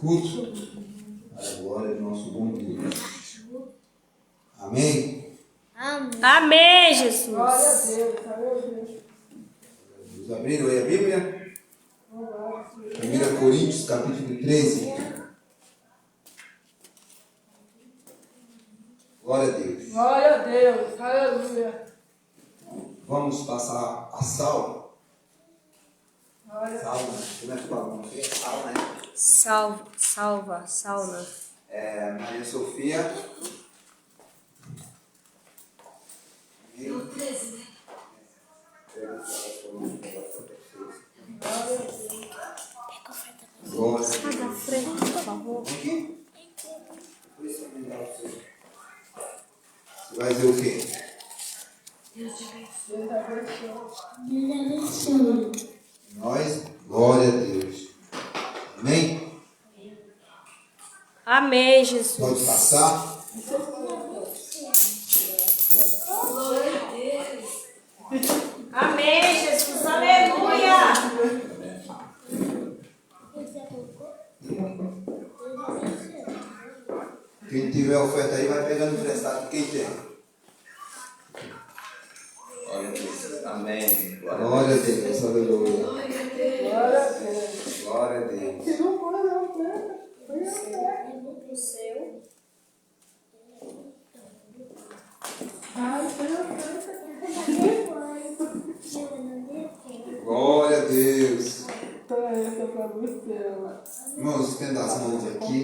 culto, para a glória do nosso bom Deus. Amém? Amém, Jesus. Glória a Deus. Vamos abrir aí a Bíblia. 1 Coríntios, capítulo 13. Glória a Deus. Glória a Deus. Aleluia. Vamos passar a salva. Glória a Salva, como é que fala? Não sei, salva, né? Sauna. Maria Sofia. Deus. 13, né? Glória a Sai Deus. da frente, por favor. Aqui? Você vai dizer o quê? Deus te abençoe. Nós, glória a Deus. Amém? Amém, Jesus. Pode passar. Glória a Deus. Amém, Jesus. Aleluia. Quem tiver oferta aí vai pegando emprestado. Quem tem? Glória a Deus. Amém. Glória a Deus. Aleluia. Glória a Deus. Glória a Deus. Se não for na oferta, foi a oferta. Ai, foi a oferta. Glória a Deus. Então essa pra você, Irmãos, estenda as mãos aqui.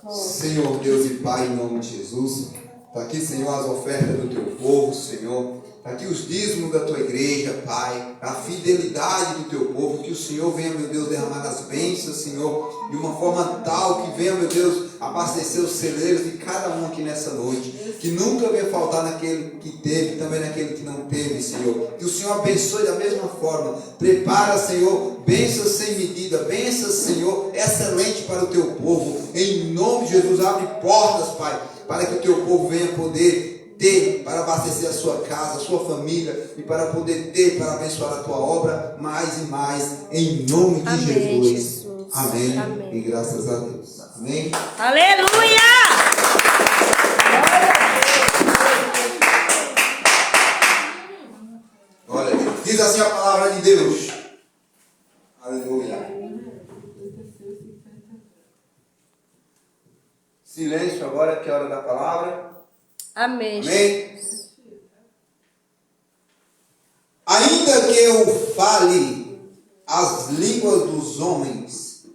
ó. Senhor Deus e Pai, em nome de Jesus. Está aqui, Senhor, as ofertas do teu povo, Senhor. Está aqui os dízimos da tua igreja, Pai. A fidelidade do teu povo. Que o Senhor venha, meu Deus, derramar as bênçãos, Senhor, de uma forma tal que venha, meu Deus, abastecer os celeiros de cada um aqui nessa noite. Que nunca venha faltar naquele que teve, também naquele que não teve, Senhor. Que o Senhor abençoe da mesma forma. Prepara, Senhor, bênçãos sem medida. Bênçãos, Senhor, excelente para o teu povo. Em nome de Jesus, abre portas, Pai, para que o teu povo venha poder ter para abastecer a sua casa, a sua família, e para poder ter para abençoar a tua obra mais e mais, em nome de Amém, Jesus. Jesus. Amém. Amém. E graças a Deus. Amém. Aleluia. Glória a Deus. Diz assim a palavra de Deus. Aleluia. Silêncio agora, que é a hora da palavra. Amém. Amém. Ainda que eu fale as línguas dos homens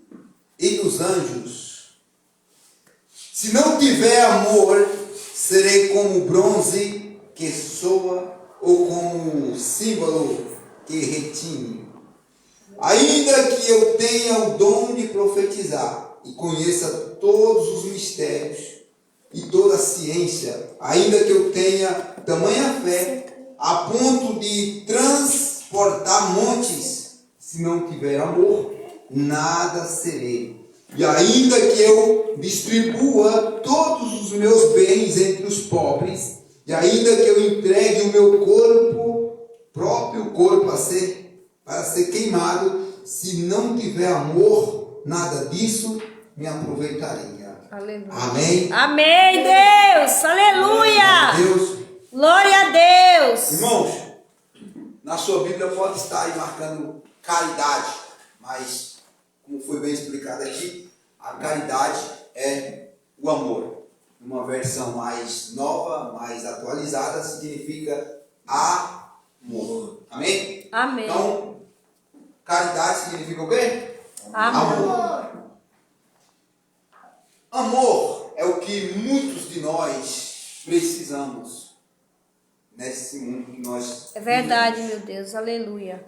e dos anjos, se não tiver amor, serei como bronze que soa ou como símbolo que retine. Ainda que eu tenha o dom de profetizar e conheça todos os mistérios e toda a ciência, ainda que eu tenha tamanha fé a ponto de transportar montes, se não tiver amor, nada serei. E ainda que eu distribua todos os meus bens entre os pobres, e ainda que eu entregue o meu próprio corpo para ser queimado, se não tiver amor, nada disso me aproveitaria. Aleluia. Amém. Amém, Deus. Aleluia. Deus. Glória a Deus. Irmãos, na sua Bíblia pode estar aí marcando caridade, mas, como foi bem explicado aqui, a caridade é o amor. Uma versão mais nova, mais atualizada, significa amor. Amém? Amém. Então, caridade significa o quê? Amor. Amor é o que muitos de nós precisamos nesse mundo que nós É verdade, vivemos. meu Deus. Aleluia.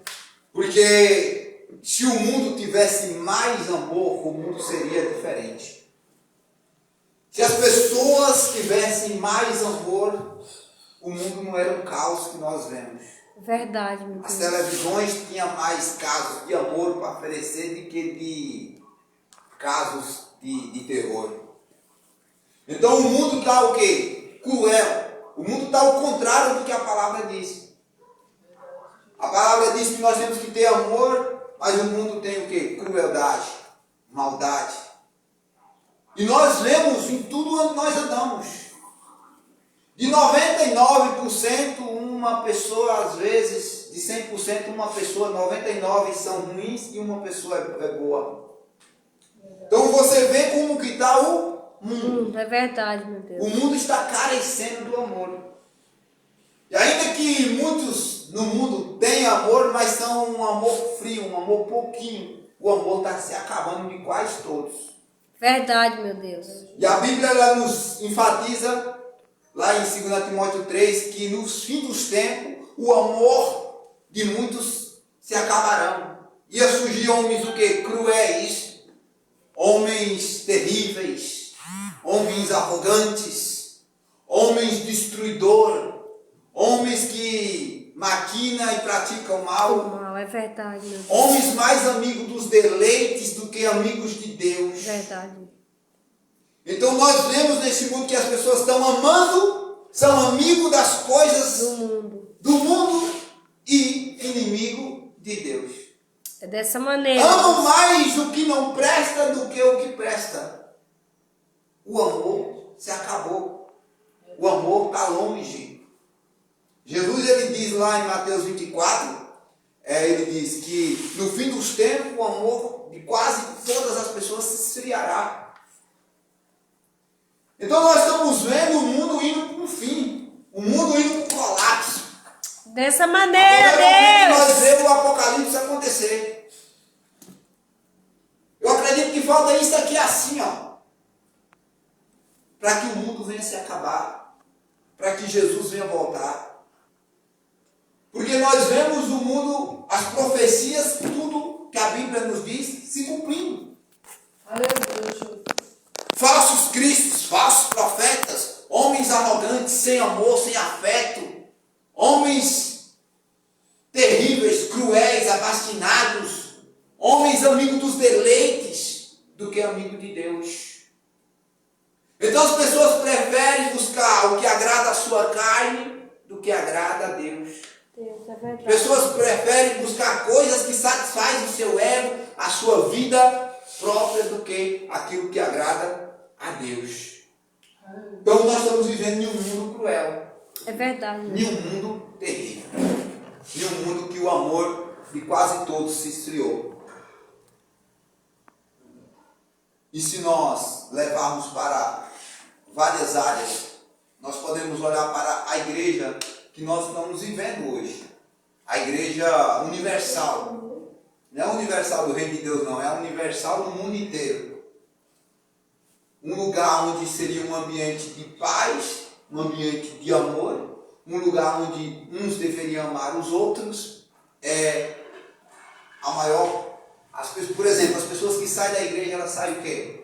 Porque se o mundo tivesse mais amor, o mundo seria diferente. Se as pessoas tivessem mais amor, o mundo não era o caos que nós vemos. Verdade, meu As Deus. televisões tinham mais casos de amor para oferecer do que de casos de terror. Então o mundo está o quê? Cruel. O mundo está ao contrário do que a palavra diz. A palavra diz que nós temos que ter amor, mas o mundo tem o quê? Crueldade, maldade, E nós vemos em tudo onde nós andamos. De 99%, uma pessoa, às vezes, de 100%, uma pessoa, 99% são ruins e uma pessoa é boa. Então você vê como que está o mundo. É verdade, meu O Deus. mundo está carecendo do amor. E ainda que muitos no mundo tenham amor, mas são um amor frio, um amor pouquinho. O amor está se acabando de quase todos. Verdade, meu Deus. E a Bíblia ela nos enfatiza, lá em 2 Timóteo 3, que nos fins dos tempos, o amor de muitos se acabarão. Ia surgir homens o quê? Cruéis, homens terríveis, homens arrogantes, homens destruidores, homens que maquinam e praticam mal, Mal, é verdade, meu Deus. homens mais amigos dos deleites do que amigos de Deus. Verdade. Então nós vemos nesse mundo que as pessoas estão amando, são amigos das coisas Do mundo. e inimigo de Deus. É dessa maneira. Amam mais o que não presta do que o que presta. O amor se acabou. O amor está longe. Jesus ele diz lá em Mateus 24, ele diz que no fim dos tempos o amor de quase todas as pessoas se esfriará. Então nós estamos vendo o mundo indo para um fim, o mundo indo para o colapso. Dessa maneira, Nós Deus. vemos o apocalipse acontecer. Eu acredito que falta isso aqui assim, ó, para que o mundo venha se acabar, para que Jesus venha voltar. Porque nós vemos o mundo, as profecias, tudo que a Bíblia nos diz, se cumprindo. Aleluia. Falsos cristos, falsos profetas, homens arrogantes, sem amor, sem afeto, homens terríveis, cruéis, abastinados, homens amigos dos deleites do que amigos de Deus. Então as pessoas preferem buscar o que agrada a sua carne do que agrada a Deus. Deus, é verdade. Pessoas preferem buscar coisas que satisfazem o seu ego, a sua vida própria, do que aquilo que agrada a Deus. Então nós estamos vivendo em um mundo cruel, É verdade. em um mundo terrível, em um mundo que o amor de quase todos se esfriou. E se nós levarmos para várias áreas, nós podemos olhar para a igreja que nós estamos vivendo hoje. A igreja universal. Não é universal do reino de Deus, não. É universal no mundo inteiro. Um lugar onde seria um ambiente de paz, um ambiente de amor, um lugar onde uns deveriam amar os outros. A maior... por exemplo, as pessoas que saem da igreja, elas saem o quê?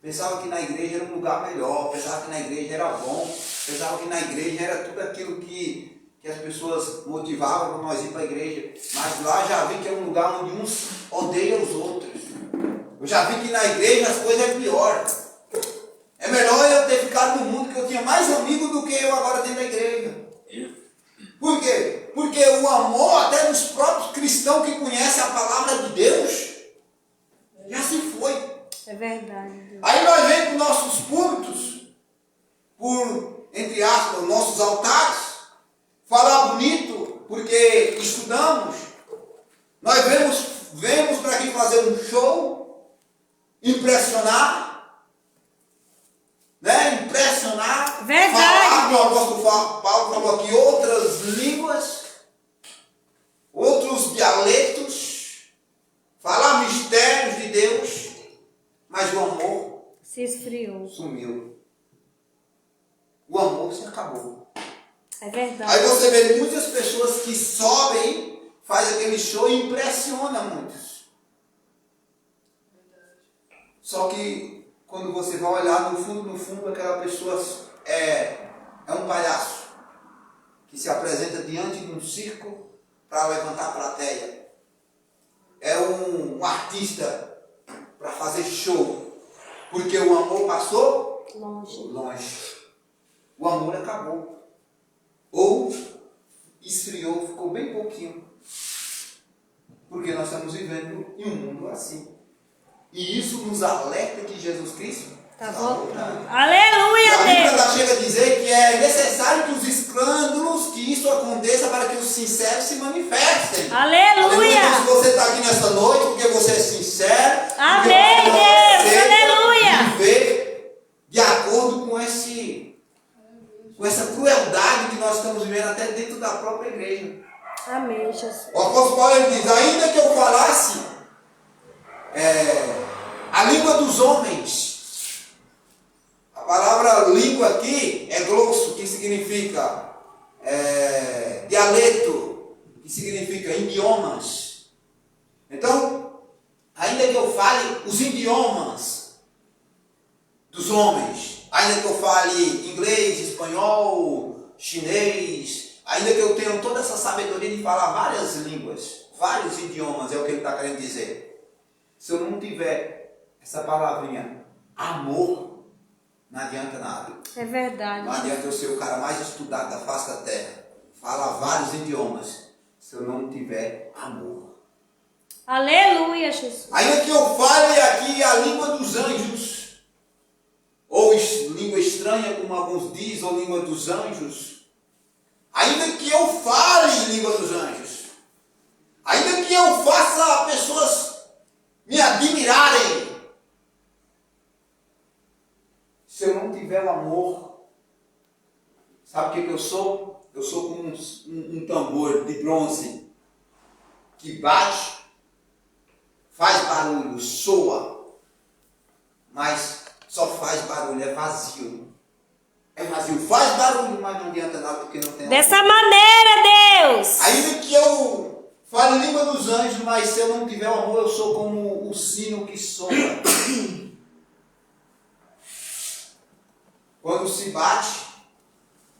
Pensavam que na igreja era um lugar melhor, pensavam que na igreja era bom, pensavam que na igreja era tudo aquilo que as pessoas motivavam para nós ir para a igreja. Mas lá já vi que é um lugar onde uns odeiam os outros. Eu já vi que na igreja as coisas é pior. É melhor eu ter ficado no mundo, que eu tinha mais amigos do que eu agora dentro da igreja. Por quê? Porque o amor até dos próprios cristãos que conhecem a palavra de Deus já se foi. É verdade, Deus. Aí nós vemos para os nossos púlpitos, por, entre aspas, nossos altares, falar bonito, porque estudamos. Nós vemos para aqui fazer um show, impressionar, né? Impressionar. Verdade. Falar, como o apóstolo Paulo falou aqui, outras línguas, outros dialetos, falar mistérios de Deus, mas o amor Se esfriou. sumiu. O amor se acabou. É verdade. Aí você vê muitas pessoas que sobem, faz aquele show e impressiona muitos. Só que quando você vai olhar no fundo, aquela pessoa é um palhaço que se apresenta diante de um circo para levantar a plateia. É um artista para fazer show. Porque o amor passou longe. O amor acabou. Ou esfriou, ficou bem pouquinho. Porque nós estamos vivendo em um mundo assim. E isso nos alerta que Jesus Cristo Tá está voltando. E Aleluia, a Bíblia Deus. chega a dizer que é necessário que os escândalos, que isso aconteça para que os sinceros se manifestem. Aleluia. Então, se você está aqui nessa noite porque você é sincero, Amém, porque você Deus. aceita Aleluia. viver de acordo com essa crueldade que nós estamos vivendo até dentro da própria igreja. Amém, Jesus. O apóstolo Paulo ele diz, ainda que eu falasse a língua dos homens, a palavra língua aqui é glosso, que significa dialeto, que significa idiomas. Então, ainda que eu fale os idiomas dos homens, ainda que eu fale inglês, espanhol, chinês, ainda que eu tenha toda essa sabedoria de falar várias línguas, vários idiomas, é o que ele está querendo dizer. Se eu não tiver essa palavrinha, amor, não adianta nada. É verdade. Não adianta eu ser o cara mais estudado da face da terra, falar vários idiomas, se eu não tiver amor. Aleluia, Jesus. Ainda que eu fale aqui a língua dos anjos, ou língua estranha, como alguns dizem, ou língua dos anjos, ainda que eu fale língua dos anjos, ainda que eu faça pessoas me admirarem, se eu não tiver o amor, sabe o que eu sou? Eu sou como um tambor de bronze que bate, faz barulho, soa, mas só faz barulho, é vazio. É vazio, faz barulho, mas não adianta nada porque não tem Dessa amor. maneira, Deus. Ainda que eu fale língua dos anjos, mas se eu não tiver o amor, eu sou como o sino que soa. Quando se bate,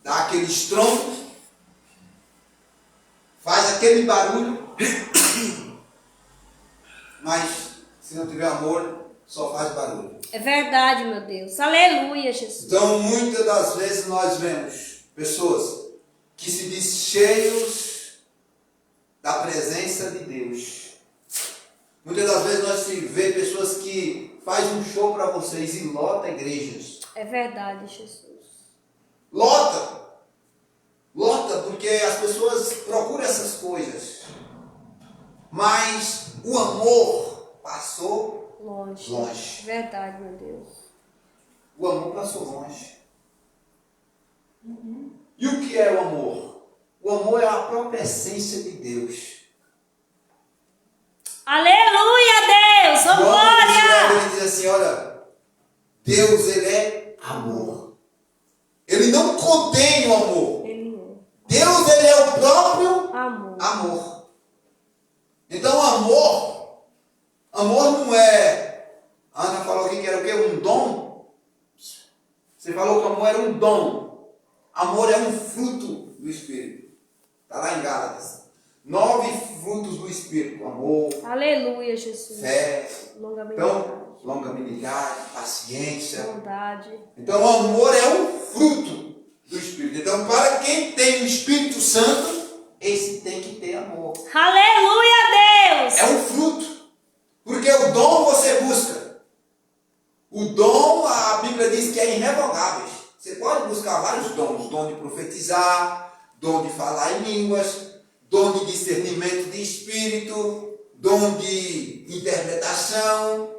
dá aquele estrondo, faz aquele barulho, mas se não tiver amor, só faz barulho. É verdade, meu Deus. Aleluia, Jesus. Então, muitas das vezes nós vemos pessoas que se dizem cheios da presença de Deus. Muitas das vezes nós vê pessoas que fazem um show para vocês e lota igrejas. É verdade, Jesus. Lota, porque as pessoas procuram essas coisas. Mas o amor passou longe. Verdade, meu Deus. O amor passou longe. E o que é o amor? O amor é a própria essência de Deus. Aleluia, Deus. Oh, glória. Ele diz assim, olha, Deus ele é amor. Ele não contém o amor. Deus ele é o próprio amor. Então amor não é, a Ana falou aqui que era o quê? Um dom. Você falou que amor era um dom. Amor é um fruto do Espírito. Está lá em Gálatas. 9 frutos do Espírito. Amor. Aleluia, Jesus. Fé. Longanimidade. Paciência. Bondade. Então o amor é um fruto do Espírito. Então para quem tem o Espírito Santo, esse tem que ter amor. Aleluia, Deus. É um fruto. Porque o dom você busca. O dom, a Bíblia diz que é irrevogável. Você pode buscar vários dons. Dom de profetizar, dom de falar em línguas, dom de discernimento de espírito, dom de interpretação.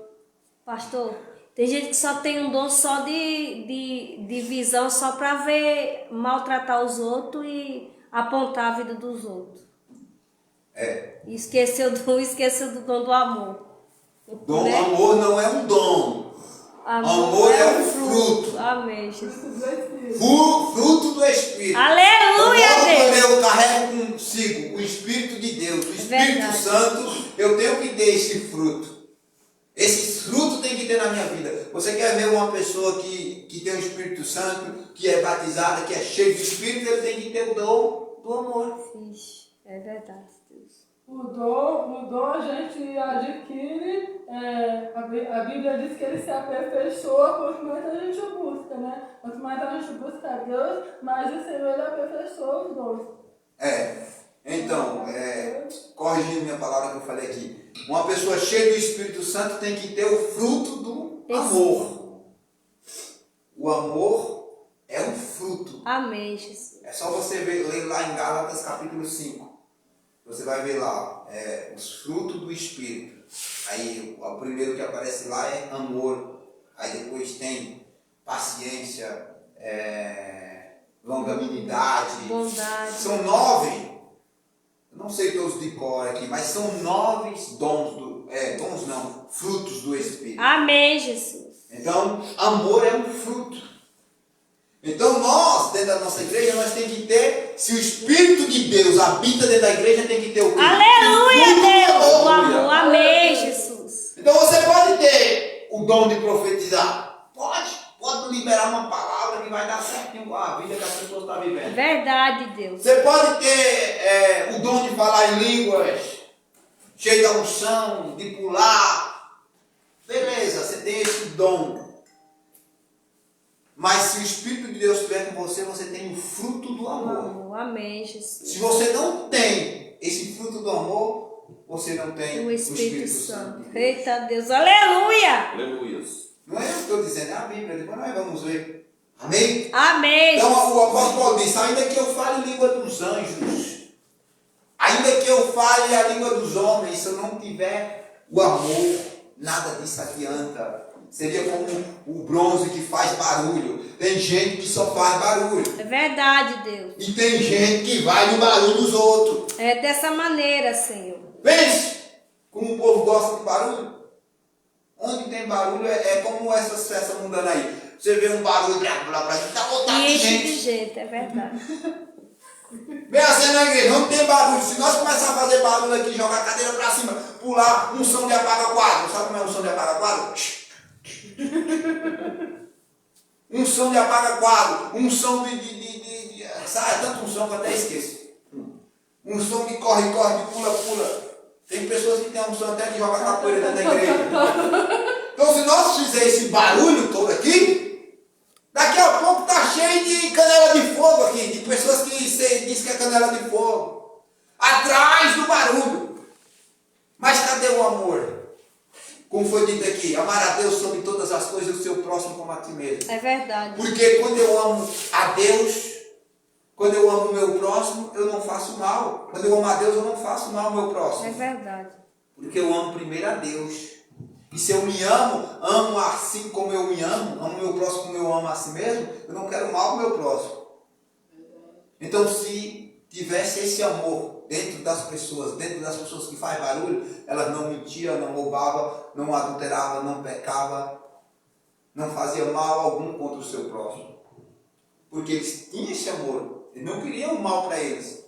Pastor, tem gente que só tem um dom só de visão, só para ver, maltratar os outros e apontar a vida dos outros. E esqueceu do dom do amor. Dom, né? Amor não é um dom. Amor é um fruto. Amém, Jesus. Fruto do Espírito. Aleluia, Quando Deus. eu carrego consigo o Espírito de Deus, o Espírito Verdade. Santo, eu tenho que ter esse fruto. Esse fruto tem que ter na minha vida. Você quer ver uma pessoa que tem o Espírito Santo, que é batizada, que é cheia do Espírito, ele tem que ter o dom do amor. Ixi, é verdade, Deus. O dom a gente adquire, a Bíblia diz que ele se aperfeiçoa quanto mais a gente o busca, né? Quanto mais a gente busca Deus, mais o Senhor ele aperfeiçoa os dons. Então, corrigindo minha palavra que eu falei aqui. Uma pessoa cheia do Espírito Santo tem que ter o fruto do amor. O amor é um fruto. Amém, Jesus. É só você ler lá em Gálatas capítulo 5. Você vai ver lá os frutos do Espírito. Aí o primeiro que aparece lá é amor. Aí depois tem paciência, longanimidade. Bondade. São 9. Eu não sei todos de cor aqui, mas são 9 frutos do Espírito. Amém, Jesus. Então, amor é um fruto. Então nós, dentro da nossa igreja, nós temos que ter, se o Espírito de Deus habita dentro da igreja, tem que ter o quê? Aleluia, Deus. O amor. amor. Amém, Jesus. Então você pode ter o dom de profetizar. Pode liberar uma palavra que vai dar certinho com a vida que as pessoas estão vivendo. Verdade, Deus. Você pode ter o dom de falar em línguas, cheio da unção, de pular. Beleza, você tem esse dom. Mas se o Espírito de Deus estiver com você, você tem o fruto do amor. Amém, Jesus. Se você não tem esse fruto do amor, você não tem O Espírito Santo. Eita Deus, aleluia. Aleluia. Não é eu que estou dizendo, é a Bíblia. Depois nós vamos ver. Amém? Amém. Então o apóstolo Paulo disse, ainda que eu fale a língua dos anjos, ainda que eu fale a língua dos homens, se eu não tiver o amor, nada disso adianta. Seria como o bronze que faz barulho. Tem gente que só faz barulho. É verdade, Deus. E tem gente que vai no barulho dos outros. É dessa maneira, Senhor. Pense como o povo gosta de barulho. Onde tem barulho é como essas festas mudando aí. Você vê um barulho lá pra gente, tá lotado de Enche de gente. gente, é verdade. Vem assim na igreja, não tem barulho. Se nós começarmos a fazer barulho aqui, jogar a cadeira pra cima, pular um som de apaga-quadro. Sabe como é um som de apaga-quadro? Um som de apaga-quadro, um som sabe, tanto um som que eu até esqueço. Um som que corre, de pula. Tem pessoas que têm um som até de jogar capoeira dentro da igreja. Então se nós fizermos esse barulho todo aqui, daqui a pouco tá cheio de canela de fogo aqui, de pessoas que dizem que é canela de fogo. Atrás do barulho. Mas cadê o amor? Como foi dito aqui, amar a Deus sobre todas as coisas e o seu próximo como a ti mesmo. É verdade. Porque quando eu amo a Deus, quando eu amo o meu próximo, eu não faço mal. Quando eu amo a Deus, eu não faço mal ao meu próximo. É verdade. Porque eu amo primeiro a Deus. E se eu me amo assim como eu me amo o meu próximo como eu amo a si mesmo, eu não quero mal ao meu próximo. Então se tivesse esse amor dentro das pessoas que fazem barulho, elas não mentiam, não roubavam, não adulteravam, não pecavam, não faziam mal algum contra o seu próximo. Porque eles tinham esse amor, eles não queriam mal para eles.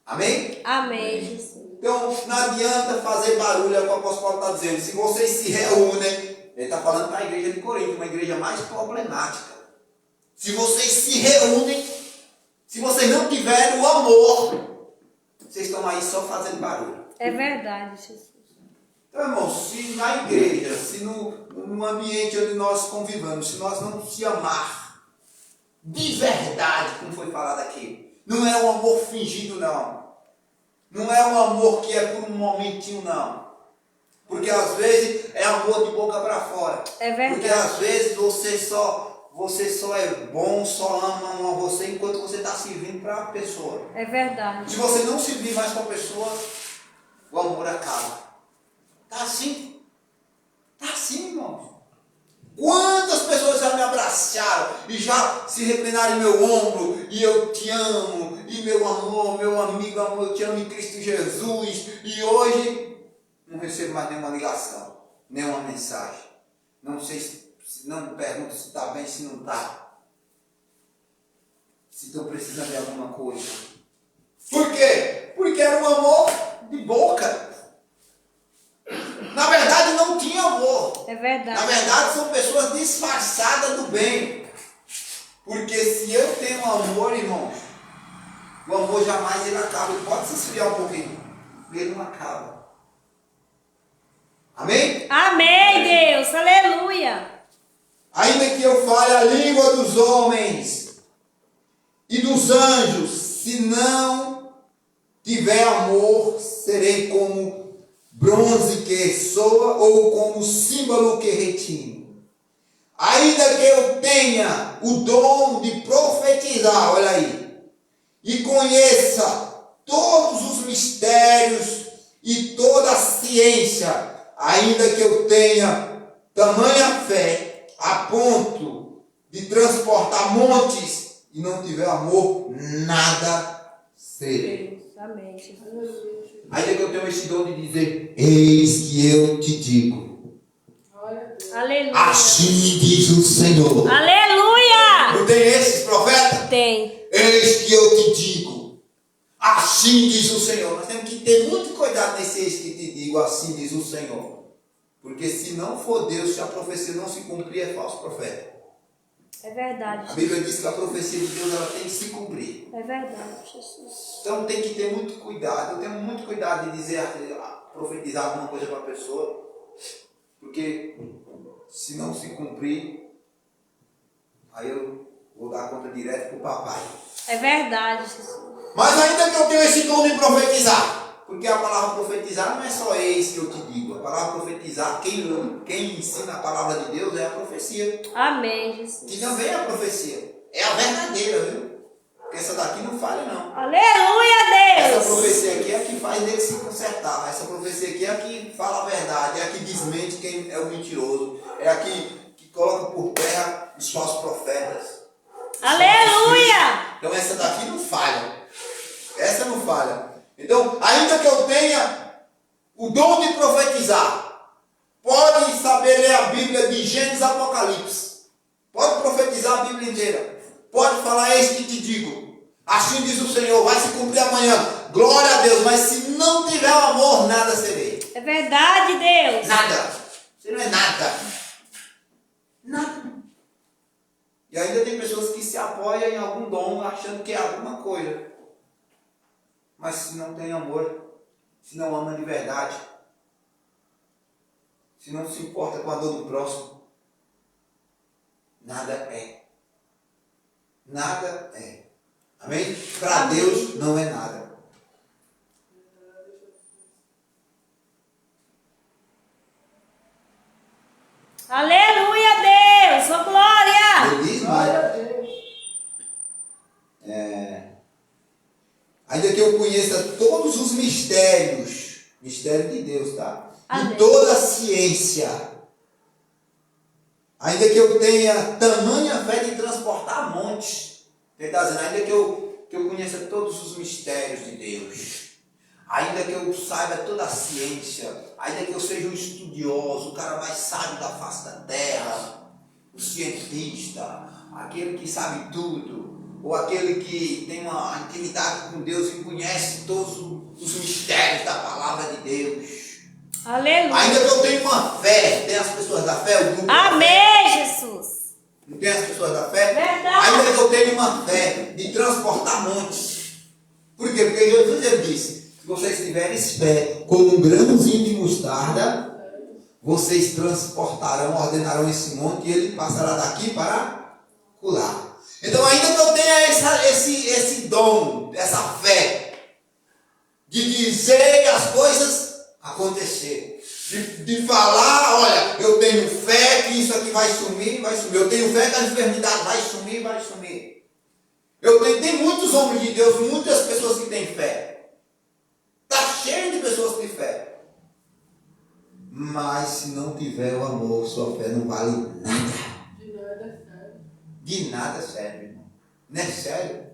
Amém? Amém, Jesus. Então não adianta fazer barulho, é o que o apóstolo Paulo está dizendo. Se vocês se reúnem, ele está falando para a igreja de Corinto, uma igreja mais problemática. Se vocês se reúnem, se vocês não tiverem o amor, vocês estão aí só fazendo barulho. É verdade, Jesus. Então, irmãos, se na igreja, se no ambiente onde nós convivamos, se nós não se amar de verdade, como foi falado aqui, não é um amor fingido, não. Não é um amor que é por um momentinho, não. Porque às vezes é amor de boca para fora. É verdade. Porque às vezes você só é bom, só ama você enquanto você está servindo para a pessoa. É verdade. Se você não servir mais para a pessoa, o amor acaba. Tá assim. Tá assim, irmão. Quantas pessoas já me abraçaram e já se reclinaram em meu ombro e eu te amo, e meu amor, meu amigo, amor, eu te amo em Cristo Jesus, e hoje não recebo mais nenhuma ligação, nenhuma mensagem. Não sei se não me pergunto se está bem, se não está. Se estou precisando de alguma coisa. Por quê? Porque era um amor de boca. Na verdade não tinha amor. É verdade. Na verdade são pessoas disfarçadas do bem. Porque se eu tenho amor, irmãos, o amor jamais ele acaba. Ele pode se esfriar um pouquinho, ele não acaba. Amém? Amém, Deus. Aleluia. Ainda que eu fale a língua dos homens e dos anjos, se não tiver amor, serei como bronze que soa ou como símbolo que retine. Ainda que eu tenha o dom de profetizar, olha aí, e conheça todos os mistérios e toda a ciência, ainda que eu tenha tamanha fé a ponto de transportar montes e não tiver amor, nada serei. Amém, Jesus. Ainda que eu tenha esse dom de dizer, eis que eu te digo. Aleluia. Assim diz o Senhor. Aleluia. Não tem esses profetas? Tem. Eis que eu te digo. Assim diz o Senhor. Nós temos que ter muito cuidado nesse eis que te digo, assim diz o Senhor. Porque se não for Deus, se a profecia não se cumprir, é falso profeta. É verdade. A Bíblia diz que a profecia de Deus ela tem que se cumprir. É verdade, Jesus. Então tem que ter muito cuidado. Eu tenho muito cuidado de dizer, profetizar alguma coisa para a pessoa. Porque se não se cumprir, aí eu vou dar conta direto para o papai. É verdade, Jesus. Mas ainda que eu tenha esse dom de profetizar, porque a palavra profetizar não é só eis que eu te digo. A palavra profetizar, quem ensina a palavra de Deus é a profecia. Amém, Jesus. Que também é a profecia. É a verdadeira, viu? Porque essa daqui não falha, não. Aleluia, Essa Deus. profecia aqui é a que faz dele se consertar. Essa profecia aqui é a que fala a verdade, é a que desmente quem é o mentiroso, é a que coloca por terra os falsos profetas. Aleluia. Então essa daqui não falha. Essa não falha. Então, ainda que eu tenha o dom de profetizar, pode saber ler a Bíblia de Gênesis a Apocalipse. Pode profetizar a Bíblia inteira. Pode falar, eis que te digo. Assim diz o Senhor, vai se cumprir amanhã. Glória a Deus, mas se não tiver o amor, nada serei. É verdade, Deus. Nada. Você não é nada. Nada. E ainda tem pessoas que se apoiam em algum dom achando que é alguma coisa. Mas se não tem amor, se não ama de verdade, se não se importa com a dor do próximo, nada é. Nada é. Amém? Para Deus não é nada. Aleluia, Deus. Ô, glória. Ele diz, mas ainda que eu conheça todos os mistérios, mistério de Deus, tá? Amém. E toda a ciência, ainda que eu tenha tamanha fé de transportar montes, ele está dizendo, ainda que eu conheça todos os mistérios de Deus, ainda que eu saiba toda a ciência, ainda que eu seja um estudioso, o cara mais sábio da face da terra, o cientista, aquele que sabe tudo, ou aquele que tem uma intimidade com Deus e conhece todos os mistérios da palavra de Deus. Aleluia. Ainda que eu tenha uma fé, tem as pessoas da fé, o grupo Amém, Jesus. não tem as pessoas da fé? Verdade. Ainda que eu tenha uma fé de transportar montes. Por quê? Porque Jesus ele disse, se vocês tiverem fé como um grãozinho de mostarda, vocês transportarão, ordenarão esse monte e ele passará daqui para colar. Então, ainda que eu tenha esse dom, essa fé, de dizer as coisas acontecer, de falar, olha, eu tenho fé que isso aqui vai sumir, vai sumir. Eu tenho fé que a enfermidade vai sumir, vai sumir. Tem muitos homens de Deus, muitas pessoas que têm fé. Está cheio de pessoas que têm fé. Mas se não tiver o amor, sua fé não vale nada. De nada serve, irmão. Não é sério?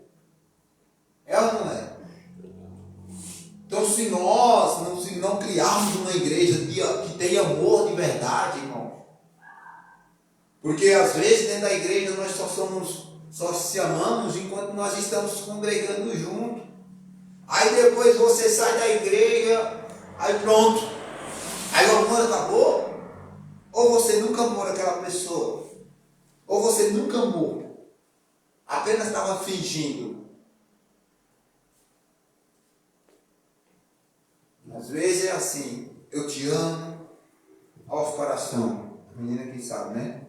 É ou não é? Então, se nós não criarmos uma igreja que tenha amor de verdade, irmão, porque às vezes dentro da igreja nós só se amamos enquanto nós estamos congregando junto. Aí depois você sai da igreja, aí pronto. Aí o amor acabou. Ou você nunca amou aquela pessoa, ou você nunca amou, apenas estava fingindo. Às vezes é assim, eu te amo, aos coração, a menina que sabe, né?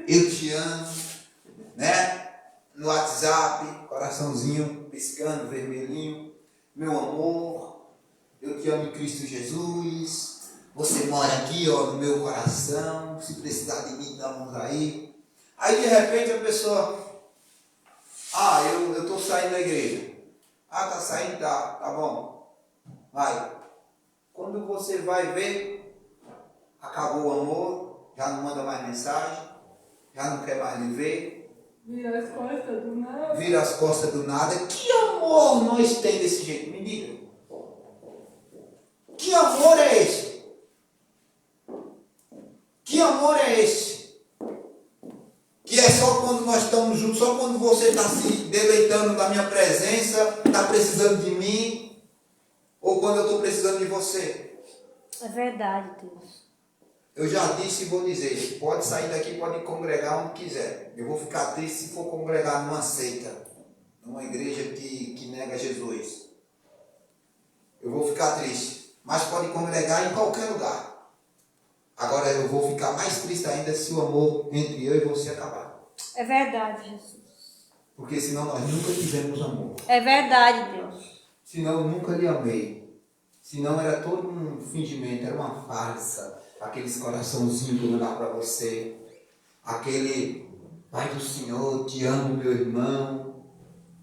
Eu te amo, né? No WhatsApp, coraçãozinho piscando, vermelhinho. meu amor, eu te amo em Cristo Jesus, você mora aqui, ó, no meu coração, se precisar de mim, estamos aí. Aí de repente a pessoa, eu estou saindo da igreja. Tá saindo? Tá bom. Vai. Quando você vai ver, acabou o amor, já não manda mais mensagem, já não quer mais lhe ver. Vira as costas do nada. Vira as costas do nada. Que amor nós tem desse jeito? Me diga. Que amor é esse? Que amor é esse? Que é só quando nós estamos juntos, só quando você está se deleitando da minha presença, está precisando de mim, ou quando eu estou precisando de você. É verdade, Deus. Eu já disse e vou dizer, pode sair daqui, pode congregar onde quiser. Eu vou ficar triste se for congregar numa seita, numa igreja que nega Jesus. Eu vou ficar triste, mas pode congregar em qualquer lugar. Agora eu vou ficar mais triste ainda se o amor entre eu e você acabar. É verdade, Jesus. Porque senão nós nunca tivemos amor. É verdade, Deus. Senão eu nunca lhe amei. Senão era todo um fingimento, era uma farsa. Aqueles coraçãozinhos que eu mandava para você. Aquele, Pai do Senhor, te amo, meu irmão.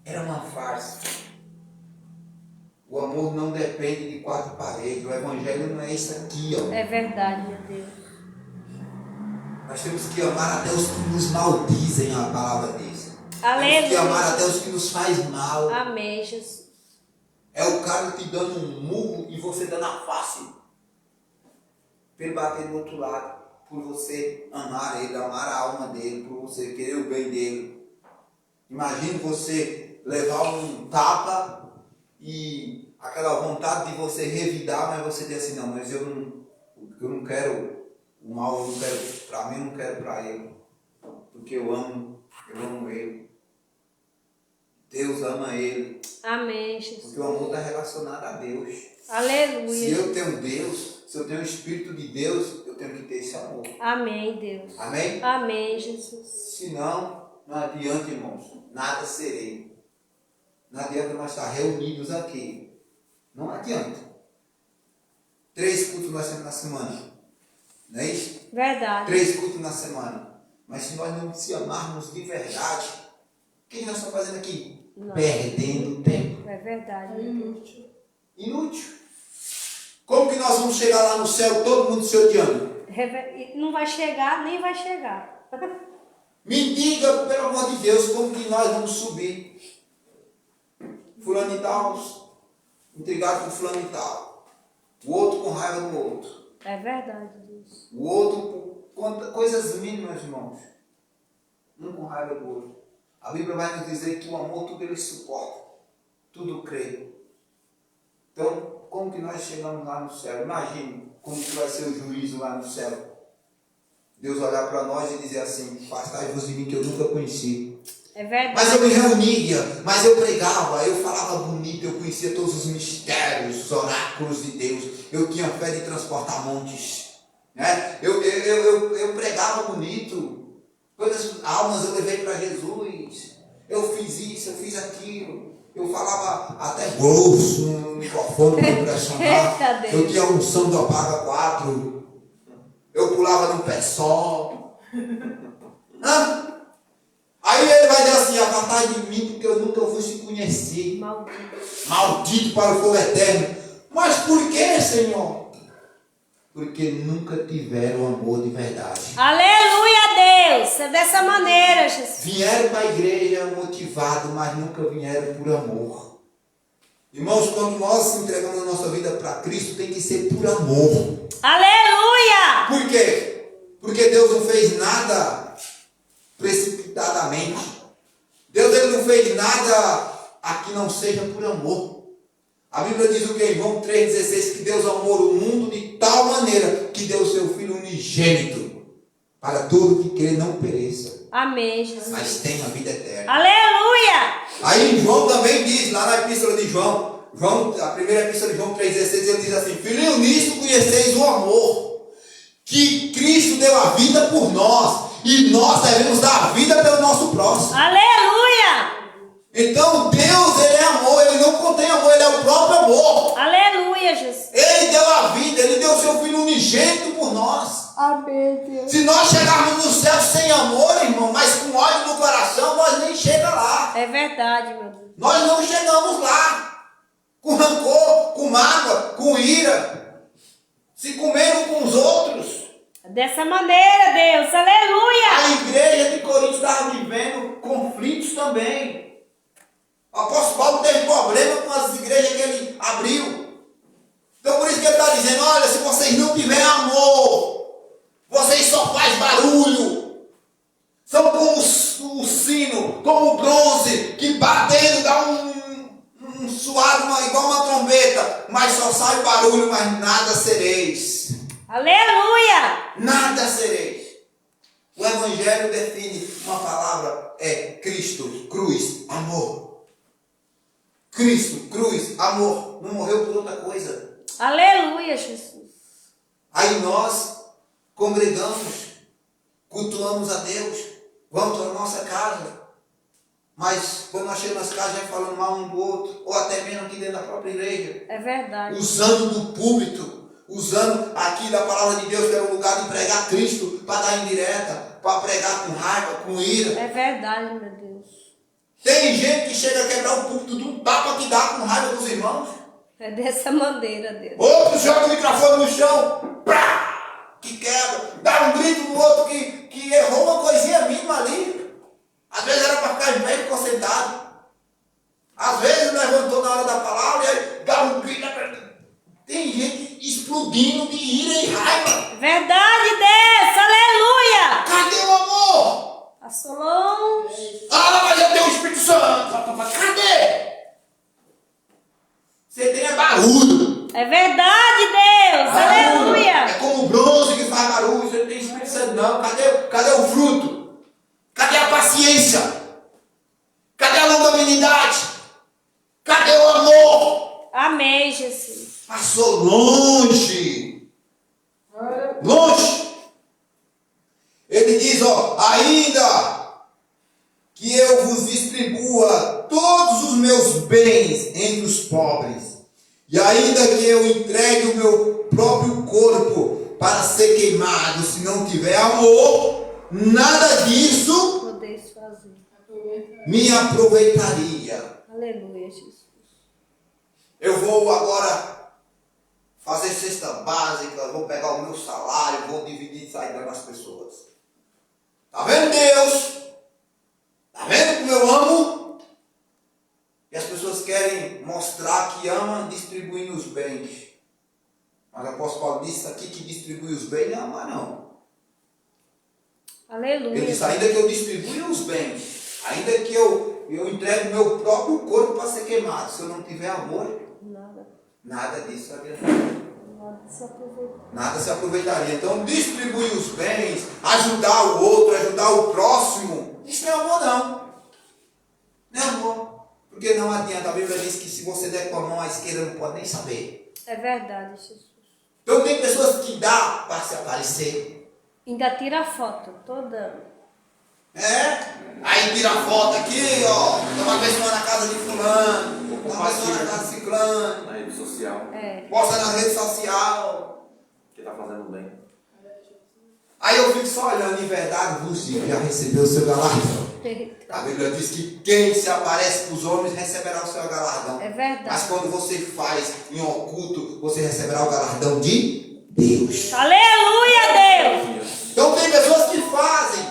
Era uma farsa. O amor não depende de quatro paredes. O evangelho não é isso aqui, ó. É verdade, meu Deus. Nós temos que amar até os que nos maldizem, a palavra diz. Aleluia. Temos que amar até os que nos faz mal. Amém, Jesus. É o cara te dando um murro e você dando a face. Para ele bater do outro lado. Por você amar ele, amar a alma dele, por você querer o bem dele. Imagine você levar um tapa e aquela vontade de você revidar, mas você diz assim, não, mas eu não quero o mal, eu não quero para mim, eu não quero para ele. Porque eu amo ele. Deus ama ele. Amém, Jesus. Porque o amor está relacionado a Deus. Aleluia. Se eu tenho Deus, se eu tenho o Espírito de Deus, eu tenho que ter esse amor. Amém, Deus. Amém? Amém, Jesus. Senão, não adianta, irmãos, nada serei. Não adianta nós estar reunidos aqui. Não adianta. 3 cultos nós temos na semana. Não é isso? Verdade. 3 cultos na semana. Mas se nós não se amarmos de verdade, o que nós estamos fazendo aqui? Não. Perdendo tempo. É verdade. É inútil. Inútil. Como que nós vamos chegar lá no céu, todo mundo se odiando? Não vai chegar, nem vai chegar. Me diga, pelo amor de Deus, como que nós vamos subir? Fulano e tal, intrigado com fulano e tal. O outro com raiva do outro. É verdade, Deus. O outro com coisas mínimas, irmãos. Um com raiva do outro. A Bíblia vai nos dizer que o amor tudo ele suporta. Tudo crê. Então, como que nós chegamos lá no céu? Imagine como que vai ser o juízo lá no céu. Deus olhar para nós e dizer assim, afastai-vos de mim que eu nunca conheci. É verdade. Mas eu me reunia, mas eu pregava, eu falava bonito, eu conhecia todos os mistérios, os oráculos de Deus. Eu tinha fé de transportar montes. Né? Eu pregava bonito. Quantas almas eu levei para Jesus. Eu fiz isso, eu fiz aquilo. Eu falava até grosso no microfone para impressionar. Eu tinha a unção do apaga 4. Eu pulava num pé só. Aí ele vai dizer assim, apartai de mim porque eu nunca vos conheci. Maldito. Maldito para o fogo eterno. Mas por que, Senhor? Porque nunca tiveram amor de verdade. Aleluia, Deus. É dessa maneira, Jesus. Vieram para a igreja motivados, mas nunca vieram por amor. Irmãos, quando nós entregamos a nossa vida para Cristo, tem que ser por amor. Aleluia. Por quê? Porque Deus não fez nada precipitadamente. Deus ele não fez nada a que não seja por amor. A Bíblia diz o que em João 3,16, que Deus amou o mundo de tal maneira que deu o seu Filho unigênito para todo que crê não pereça, Amém, Jesus. mas tenha a vida eterna. Aleluia. Aí João também diz, lá na epístola de João, a primeira epístola de João 3,16, ele diz assim, filhinho, nisto conheceis o amor, que Cristo deu a vida por nós, e nós devemos dar a vida pelo nosso próximo. Aleluia. Então Deus, ele é amor, ele não contém amor, ele é o próprio amor. Aleluia, Jesus. Ele deu a vida, ele deu o seu filho unigênito por nós. Amém, Deus. Se nós chegarmos no céu sem amor, irmão, mas com ódio no coração, nós nem chega lá. É verdade, meu Deus. Nós não chegamos lá. Com rancor, com mágoa, com ira, se comendo com os outros. Dessa maneira, Deus. Aleluia. A igreja de Corinto estava vivendo conflitos também. O apóstolo Paulo teve problema com as igrejas que ele abriu. Então por isso que ele está dizendo, olha, se vocês não tiverem amor, vocês só fazem barulho. São como o sino, como o bronze, que batendo dá um suado, igual uma trombeta, mas só sai barulho, mas nada sereis. Aleluia. Nada sereis. O Evangelho define uma palavra, é Cristo, cruz, amor. Cristo, cruz, amor. Não morreu por outra coisa. Aleluia, Jesus. Aí nós congregamos, cultuamos a Deus, vamos para a nossa casa. Mas quando nós chegamos nas casas, já falando mal um do outro, ou até mesmo aqui dentro da própria igreja. É verdade. Usando do púlpito, usando aqui da palavra de Deus, que era o lugar de pregar Cristo, para dar indireta, para pregar com raiva, com ira. É verdade, meu Deus. Tem gente que chega a quebrar o púlpito de um tapa que dá com raiva dos irmãos. É dessa maneira, Deus. Outro joga o microfone no chão, pá, que quebra, dá um grito no outro que errou uma coisinha mínima ali. Às vezes era para ficar em pé e ficou sentado. Às vezes levantou na hora da palavra e aí dá um grito. Tem gente explodindo de ira e raiva. Verdade, Deus. Aleluia. Cadê o amor? Passou longe. Ah, mas eu tenho o Espírito Santo. Cadê? Você tem barulho. É verdade, Deus. Aleluia. É como o bronze que faz barulho. Você não tem Espírito Santo não. Cadê o fruto? Cadê a paciência? Cadê a longanimidade? Cadê o amor? Amém, Jesus. Passou longe. Longe. Ele diz, ainda que eu vos distribua todos os meus bens entre os pobres, e ainda que eu entregue o meu próprio corpo para ser queimado, se não tiver amor, nada disso Podeis fazer. me aproveitaria. Aleluia, Jesus. Eu vou agora fazer cesta básica, vou pegar o meu salário, vou dividir e sair dando às pessoas. Tá vendo, Deus? Tá vendo como eu amo? E as pessoas querem mostrar que amam distribuindo os bens. Mas o apóstolo Paulo disse aqui que distribui os bens não ama não. Aleluia. Ele disse, ainda que eu distribua os bens, ainda que eu entregue meu próprio corpo para ser queimado, se eu não tiver amor, nada disso adianta. Nada se aproveitaria. Então, distribuir os bens, ajudar o outro, ajudar o próximo, isso não é amor não. Não é amor. Porque não adianta. A Bíblia diz que se você der com a mão à esquerda, não pode nem saber. É verdade, Jesus. Então, tem pessoas que dá para se aparecer. Ainda tira a foto toda. Aí tira a foto aqui, ó. Tem uma pessoa na casa de fulano, uma pessoa na casa de ciclano. Na rede social. Posta na rede social. Que tá fazendo bem. Aí eu fico só olhando, em verdade, você já recebeu o seu galardão. A Bíblia diz que quem se aparece para os homens receberá o seu galardão. É verdade. Mas quando você faz em oculto, você receberá o galardão de Deus. Aleluia, Deus. Então tem pessoas que fazem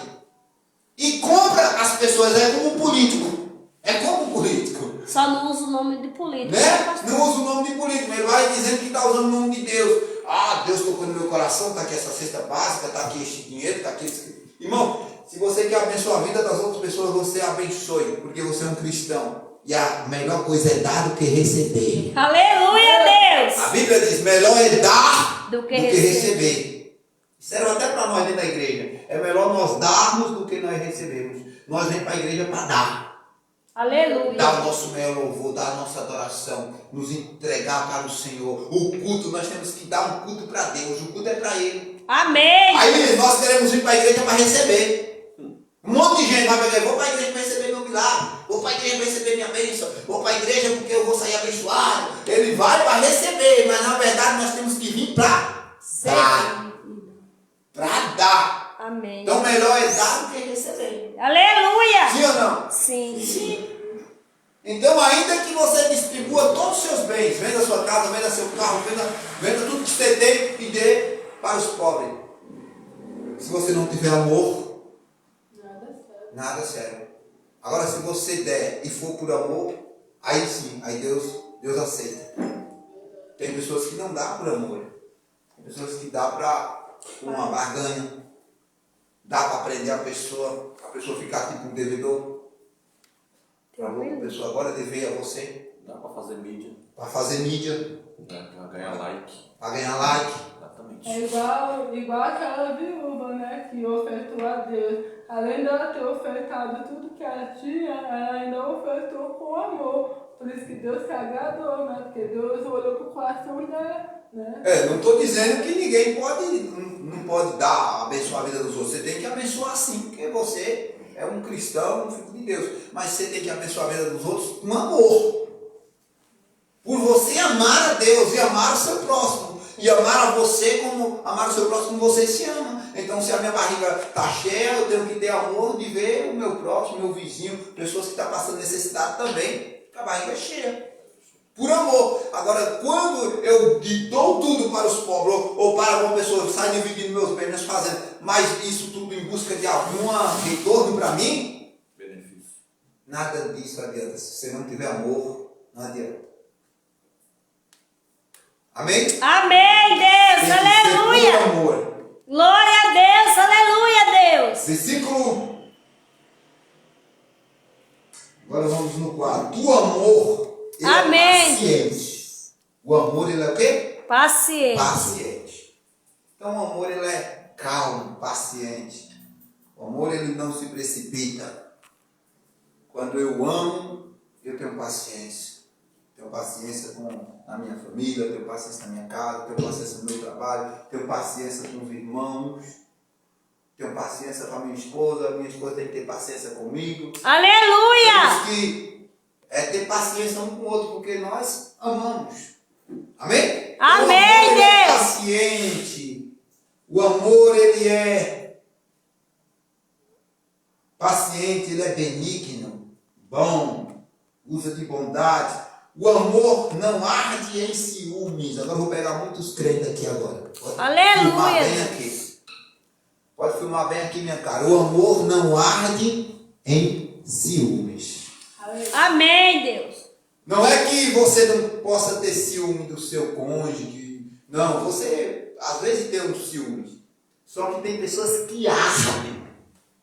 e compram as pessoas, é como um político. É como um político. Só não usa o nome de político. Né? Não usa o nome de político, mas ele vai dizendo que está usando o nome de Deus. Ah, Deus tocou no meu coração, está aqui essa cesta básica, está aqui este dinheiro, está aqui esse... Irmão, se você quer abençoar a vida das outras pessoas, você abençoe, porque você é um cristão. E a melhor coisa é dar do que receber. Aleluia, Deus. A Bíblia diz, melhor é dar do que receber. Serve até para nós dentro da igreja. É melhor nós darmos do que nós recebemos. Nós vamos para a igreja para dar. Aleluia. Dar o nosso melhor louvor, dar a nossa adoração, nos entregar para o Senhor. O culto, nós temos que dar um culto para Deus. O culto é para Ele. Amém. Aí nós queremos ir para a igreja para receber. Um monte de gente vai pegar, vou para a igreja para receber meu milagre, vou para a igreja para receber minha bênção, vou para a igreja porque eu vou sair abençoado. Ele vai para receber, mas na verdade nós temos que vir para dar. Para dar. Amém. Então melhor é dar do que receber. Aleluia! Sim ou não? Sim. Sim. Então, ainda que você distribua todos os seus bens, venda sua casa, venda seu carro, venda tudo que você tem e dê para os pobres. Se você não tiver amor, nada serve. Agora, se você der e for por amor, aí sim, aí Deus aceita. Tem pessoas que não dá por amor. Tem pessoas que dá para uma barganha. Dá para prender a pessoa ficar tipo um devedor. A pessoa agora deveia a você. Dá pra fazer mídia. Para fazer mídia. Pra ganhar like. Para ganhar like. Exatamente. É igual aquela viúva, né, que ofertou a Deus. Além dela ter ofertado tudo que ela tinha, ela ainda ofertou com amor. Por isso que Deus se agradou, né? Porque Deus olhou para o coração dela, né? Não estou dizendo que ninguém não pode abençoar a vida dos outros. Você tem que abençoar sim, porque você é um cristão, um filho de Deus. Mas você tem que abençoar a vida dos outros com amor. Por você amar a Deus e amar o seu próximo. E amar a você como amar o seu próximo como você se ama. Então, se a minha barriga está cheia, eu tenho que ter amor de ver o meu próximo, meu vizinho, pessoas que estão passando necessidade também. A barriga é cheia. Por amor. Agora, quando eu dou tudo para os pobres, ou para uma pessoa, sai dividindo meus bens, fazendo, mas isso tudo em busca de algum retorno para mim, Benefício. nada disso adianta. Se você não tiver amor, não adianta. Amém? Amém, Deus. Tem que ser Aleluia. por amor. Glória a Deus. Aleluia, Deus. Versículo. Agora vamos no 4. O amor, ele Amém. é paciente. O amor, ele é o quê? Paciente. Paciente. Então o amor, ele é calmo, paciente. O amor, ele não se precipita. Quando eu amo, eu tenho paciência. Tenho paciência com a minha família, tenho paciência na minha casa, tenho paciência no meu trabalho, tenho paciência com os irmãos, tenho paciência com a minha esposa tem que ter paciência comigo. Aleluia. Temos que ter paciência um com o outro, porque nós amamos. Amém? Amém, o amor, ele é Deus. paciente. O amor, ele é paciente, ele é benigno, bom, usa de bondade. O amor não arde em ciúmes. Agora eu vou pegar muitos crentes aqui agora. Pode Aleluia. filmar bem aqui. Pode filmar bem aqui minha cara. O amor não arde em ciúmes. Amém, Deus. Não é que você não possa ter ciúme do seu cônjuge. Não, você às vezes tem um ciúme. Só que tem pessoas que ardem.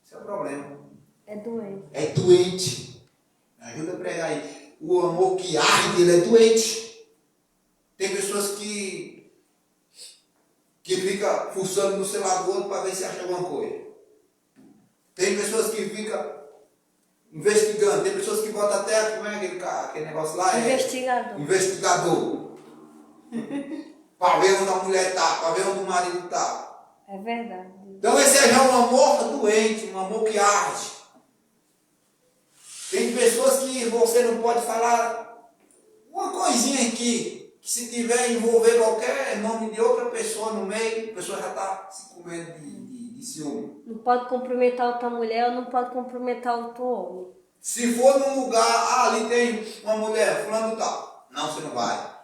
Esse é o problema. É doente. É doente. Me ajuda a pregar aí. O amor que arde, ele é doente. Tem pessoas que fica fuçando no celular do outro para ver se acha alguma coisa. Tem pessoas que ficam investigando. Tem pessoas que botam até, como é aquele negócio lá? Investigador. Investigador. Para ver onde a mulher está, para ver onde o marido está. É verdade. Então esse é já um amor doente, um amor que arde. Tem pessoas que você não pode falar uma coisinha aqui, que se tiver envolver qualquer nome de outra pessoa no meio, a pessoa já está se comendo de ciúme. Não pode cumprimentar outra mulher ou não pode cumprimentar outro homem. Se for num lugar, ali tem uma mulher, fulano tal. Não, você não vai.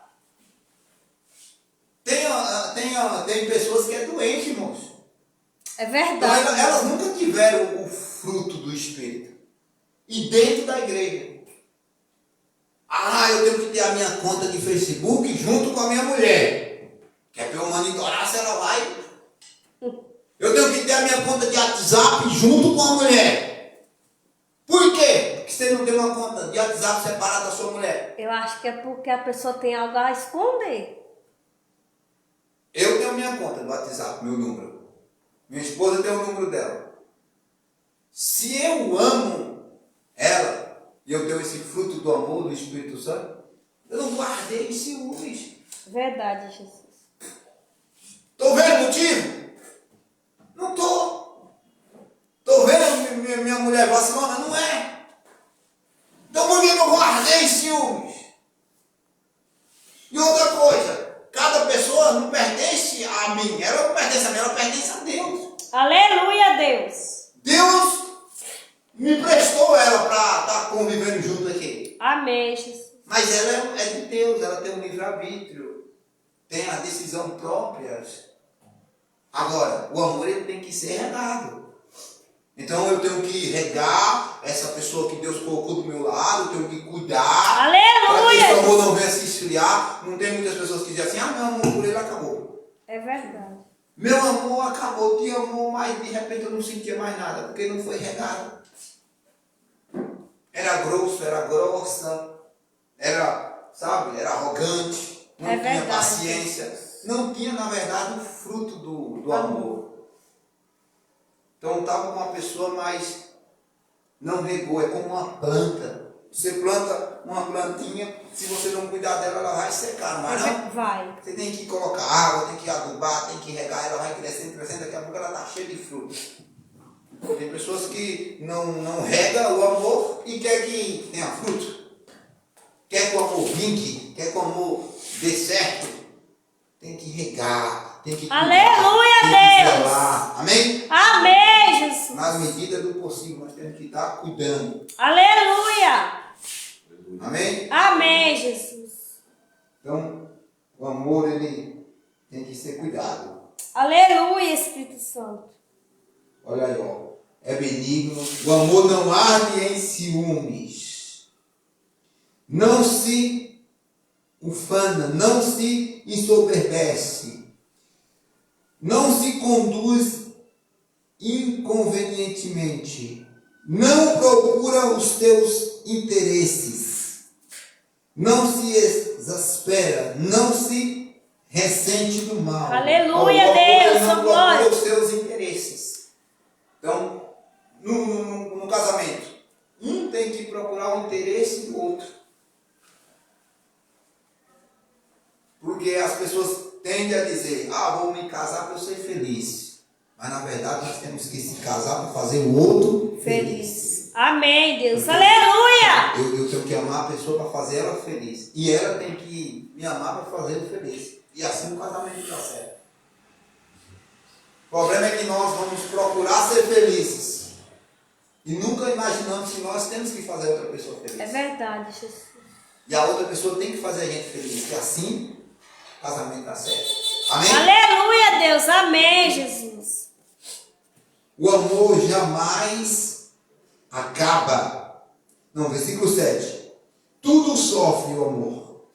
Tem pessoas que é doente, irmãos. É Então, verdade. elas nunca tiveram o fruto do Espírito. E dentro da igreja. Eu tenho que ter a minha conta de Facebook junto com a minha mulher. Que é para eu monitorar se ela vai. Eu tenho que ter a minha conta de WhatsApp junto com a mulher. Por quê? Porque você não tem uma conta de WhatsApp separada da sua mulher. Eu acho que é porque a pessoa tem algo a esconder. Eu tenho minha conta do WhatsApp, meu número. Minha esposa tem o número dela. Se eu amo ela, e eu tenho esse fruto do amor do Espírito Santo, eu não guardei em ciúmes. Verdade, Jesus. Estou vendo o motivo? Não estou. Estou vendo minha mulher vacilona? Não é. me prestou ela para estar convivendo junto aqui. Amém, Jesus. Mas ela é de Deus, ela tem um livre-arbítrio, tem a decisão própria. Agora, o amor ele tem que ser regado. Então eu tenho que regar essa pessoa que Deus colocou do meu lado, eu tenho que cuidar. Aleluia! Para que esse amor não venha se esfriar. Não tem muitas pessoas que dizem assim, ah, meu amor por ele acabou. É verdade. Meu amor acabou, te amou, mas de repente eu não sentia mais nada, porque não foi regado. Era grosso, era grossa, era, sabe, era arrogante, não É tinha verdade. paciência, não tinha, na verdade, o fruto do amor. Então estava uma pessoa, mas não regou, é como uma planta. Você planta uma plantinha, se você não cuidar dela, ela vai secar, não vai não? Vai. Você tem que colocar água, tem que adubar, tem que regar, ela vai crescendo, crescendo, daqui a pouco ela está cheia de frutos. Tem pessoas que não regam o amor e quer que tenha fruto. Quer que o amor vingue, quer que o amor dê certo. Tem que regar, tem que cuidar, Aleluia, tem que Deus! zelar. Amém? Amém, Jesus. Na medida do possível, nós temos que estar cuidando. Aleluia! Amém? Amém, Jesus. Então, o amor, ele tem que ser cuidado. Aleluia, Espírito Santo. Olha aí, ó. É benigno. O amor não arde em ciúmes. Não se ufana, não se ensoberbece. Não se conduz inconvenientemente. Não procura os teus interesses. Não se exaspera. Não se ressente do mal. Aleluia, O amor, ele Deus, não sua procura glória. os seus interesses. Então, no casamento, um tem que procurar o interesse do outro. Porque as pessoas tendem a dizer, vou me casar para eu ser feliz. Mas na verdade nós temos que se casar para fazer o outro feliz. Amém, Deus. Aleluia! Eu tenho que amar a pessoa para fazer ela feliz. E ela tem que me amar para fazer eu feliz. E assim o casamento dá certo. O problema é que nós vamos procurar ser felizes. E nunca imaginamos que nós temos que fazer outra pessoa feliz. É verdade, Jesus. E a outra pessoa tem que fazer a gente feliz. Que assim o casamento dá certo. Amém? Aleluia, Deus. Amém, Jesus. O amor jamais acaba. Não, versículo 7. Tudo sofre o amor.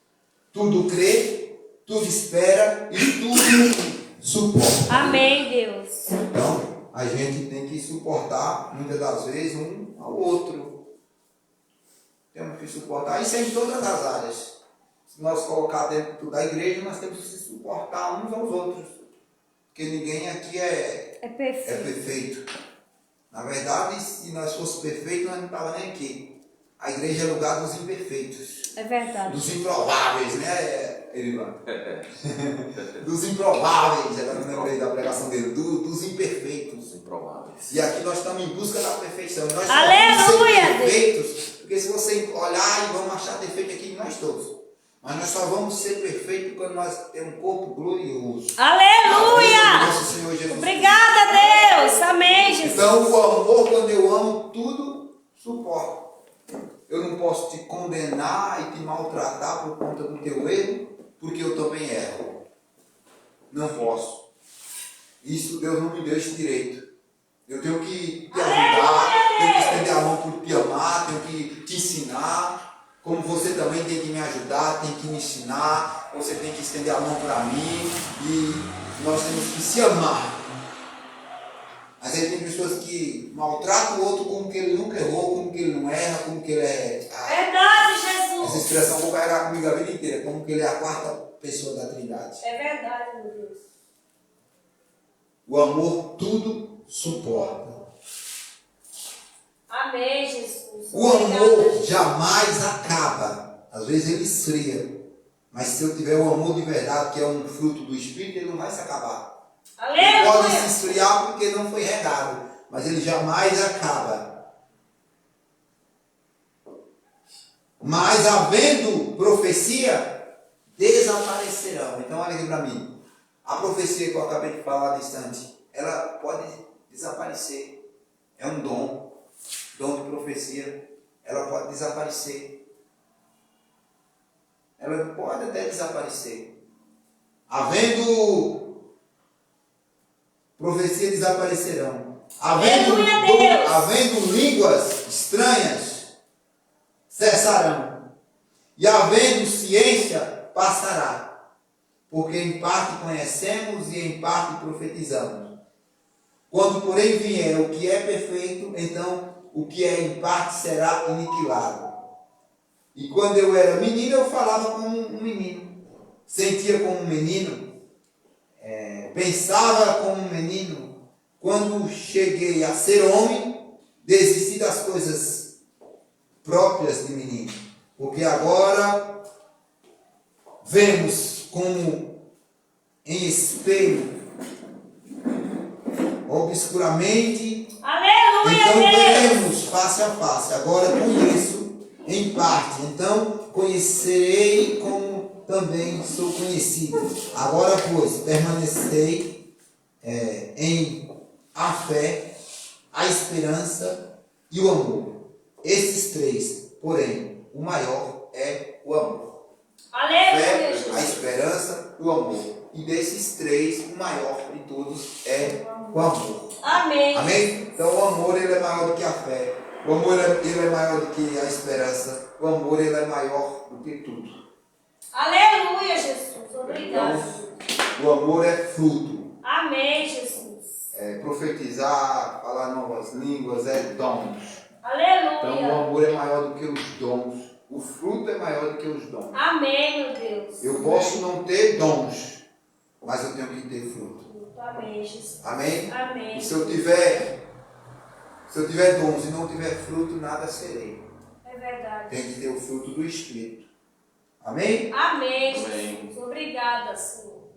Tudo crê, tudo espera e tudo suporta. Amém, Deus. Então, a gente tem que suportar, muitas das vezes, um ao outro. Temos que suportar. Isso é em todas as áreas. Se nós colocar dentro da igreja, nós temos que suportar uns aos outros. Porque ninguém aqui é perfeito. Na verdade, se nós fossemos perfeitos, nós não estávamos nem aqui. A igreja é lugar dos imperfeitos. É verdade. Dos improváveis, né, Erivan? Dos improváveis. Agora não lembrei da pregação dele. Dos imperfeitos. Improváveis. E aqui nós estamos em busca da perfeição. Nós Aleluia, só vamos ser perfeitos. Porque se você olhar e vamos achar defeito aqui em nós todos. Mas nós só vamos ser perfeitos quando nós temos um corpo glorioso. Aleluia! Nosso Senhor Jesus. Obrigada, Deus. Amém, Jesus. Então o amor, quando eu amo, tudo suporta. Eu não posso te condenar e te maltratar por conta do teu erro, porque eu também erro. Não posso. Isso Deus não me deu esse direito. Eu tenho que te ajudar, tenho que estender a mão por te amar, tenho que te ensinar. Como você também tem que me ajudar, tem que me ensinar, você tem que estender a mão para mim e nós temos que se amar. Mas aí tem pessoas que maltratam o outro como que ele nunca errou, como que ele não erra, como que ele é... Verdade, Jesus. Essa expressão eu vou carregar comigo a vida inteira, como que ele é a quarta pessoa da Trindade. É verdade, meu Deus. O amor tudo suporta. Amém, Jesus. O amor jamais acaba. Às vezes ele esfria. Mas se eu tiver o amor de verdade, que é um fruto do Espírito, ele não vai se acabar. Ele pode se esfriar porque não foi regado, mas ele jamais acaba. Mas havendo profecia, desaparecerão. Então olha aqui para mim. A profecia que eu acabei de falar no instante, ela pode desaparecer. É um dom. Dom de profecia, ela pode desaparecer. Ela pode até desaparecer. Havendo profecia, desaparecerão. Havendo línguas estranhas, cessarão. E havendo ciência, passará. Porque em parte conhecemos e em parte profetizamos. Quando, porém, vier o que é perfeito, então o que é em parte será aniquilado. E quando eu era menino, eu falava como um menino. Sentia como um menino. Pensava como um menino. Quando cheguei a ser homem, desisti das coisas próprias de menino. Porque agora vemos como em espelho, obscuramente. Aleluia, Então Deus. veremos face a face. Agora conheço em parte. Então conhecerei como também sou conhecido. Agora, pois, permanecei em a fé, a esperança e o amor. Esses três, porém, o maior é o amor. Aleluia, Fé, a Jesus. esperança e o amor. E desses três, o maior de todos é o amor. Amém. Amém? Então o amor ele é maior do que a fé. O amor ele é maior do que a esperança. O amor ele é maior do que tudo. Aleluia, Jesus. Obrigado. Então, o amor é fruto. Amém, Jesus. Profetizar, falar novas línguas é dons. Aleluia. Então o amor é maior do que os dons. O fruto é maior do que os dons. Amém, meu Deus. Eu posso não ter dons, mas eu tenho que ter fruto. Amém, Jesus. Amém? Amém. E se eu tiver dons e não tiver fruto, nada serei. É verdade. Tem que ter o fruto do Espírito. Amém? Amém, Amém. Jesus. Obrigada, Senhor.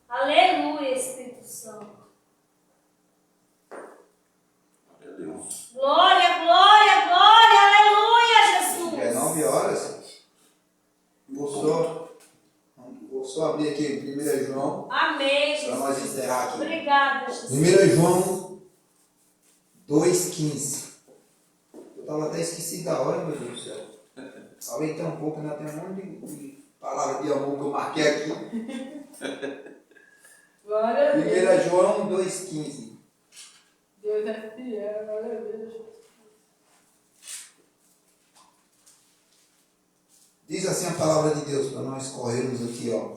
Aleluia, Espírito Santo. Aleluia. Glória, glória, glória. Aleluia, Jesus. É 9 horas. Vou só abrir aqui em 1 João. Amém, Para nós Jesus. encerrar aqui. Obrigada, Jesus. 1 João 2,15. Eu estava até esquecido da hora, meu Deus do céu. Falei tão pouco, ainda tem um monte de palavras de amor que eu marquei aqui. Glória a Deus. 1 João 2,15. Deus é fiel, glória a Deus. Diz assim a palavra de Deus para nós corrermos aqui, ó.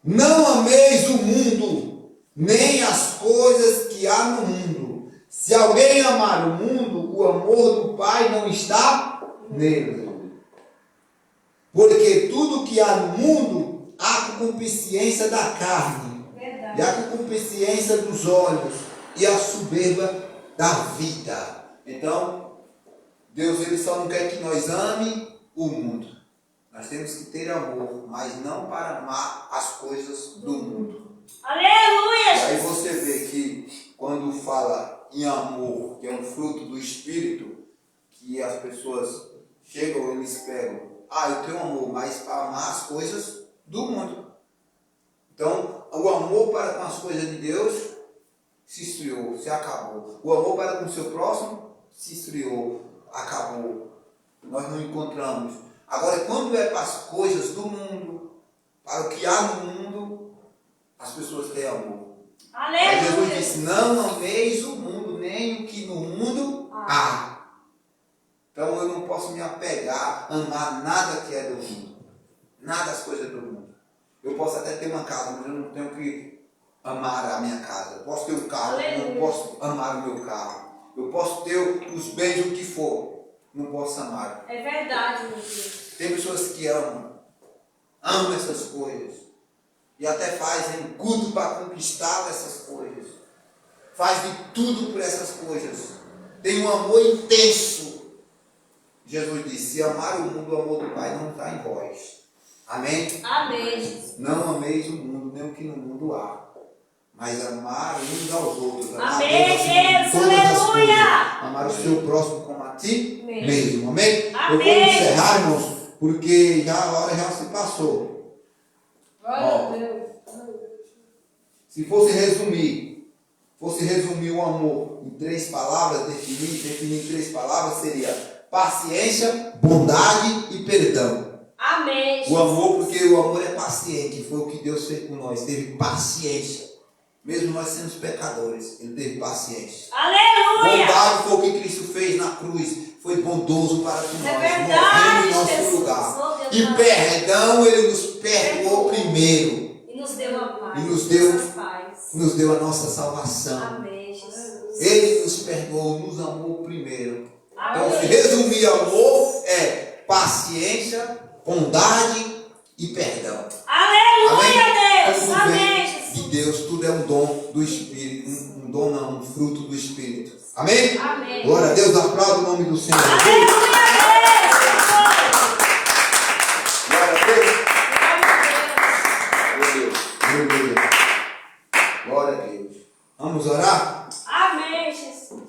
Não ameis o mundo, nem as coisas que há no mundo. Se alguém amar o mundo, o amor do Pai não está nele. Porque tudo que há no mundo, há concupiscência da carne, Verdade. e a concupiscência dos olhos, e a soberba da vida. Então, Deus ele só não quer que nós ame o mundo. Nós temos que ter amor, mas não para amar as coisas do mundo. Aleluia, Aí Jesus. você vê que quando fala em amor, que é um fruto do Espírito, que as pessoas chegam e eles pegam, eu tenho amor, mas para amar as coisas do mundo. Então, o amor para com as coisas de Deus se esfriou, se acabou. O amor para com o seu próximo se esfriou, acabou. Nós não encontramos. Agora, quando é para as coisas do mundo, para o que há no mundo, as pessoas têm amor. Aí Jesus Aleluia. disse, não ameis o mundo, nem o que no mundo há. Então eu não posso me apegar, amar nada que é do mundo. Nada das coisas do mundo. Eu posso até ter uma casa, mas eu não tenho que amar a minha casa. Eu posso ter um carro, mas eu não posso amar o meu carro. Eu posso ter os bens, o que for. Não posso amar. É verdade, meu Deus. Tem pessoas que amam essas coisas. E até fazem culto para conquistar essas coisas. Faz de tudo por essas coisas. Tem um amor intenso. Jesus disse, se amar o mundo, o amor do Pai não está em vós. Amém? Amém, Jesus. Não ameis o mundo, nem o que no mundo há. Mas amar uns aos outros. Amar Amém, Deus acima de Deus. todas as Aleluia. coisas. Amar o seu próximo como a ti mesmo. Amém? Eu vou Amém. encerrar, irmãos, porque já a hora já se passou. Glória a Deus. Se fosse resumir fosse resumir o amor em 3 palavras, definir em 3 palavras, seria paciência, bondade e perdão. Amém. O amor, porque o amor é paciente, foi o que Deus fez com nós, teve paciência. Mesmo nós sendo pecadores, ele teve paciência. Aleluia! Bondade foi o que Cristo fez na cruz, foi bondoso para com nós, verdade, morrendo em nosso Jesus. lugar. Oh, Deus, E Deus. perdão, ele nos perdoou primeiro. E nos deu a paz. E nos deu- a paz. Nos deu a nossa salvação. Amém, Jesus. Ele nos perdoou, nos amou primeiro. Então, se Amém. resumir amor, é paciência, bondade e perdão. Aleluia, Deus. Tudo Amém, vem Jesus. de Deus, tudo é um dom do Espírito. Um dom não, um fruto do Espírito. Amém? Amém. Glória a Deus, aplauda o nome do Senhor. Aleluia, Glória a Deus. Deus. Meu Deus. Glória a Deus. Vamos orar? Amém, Jesus.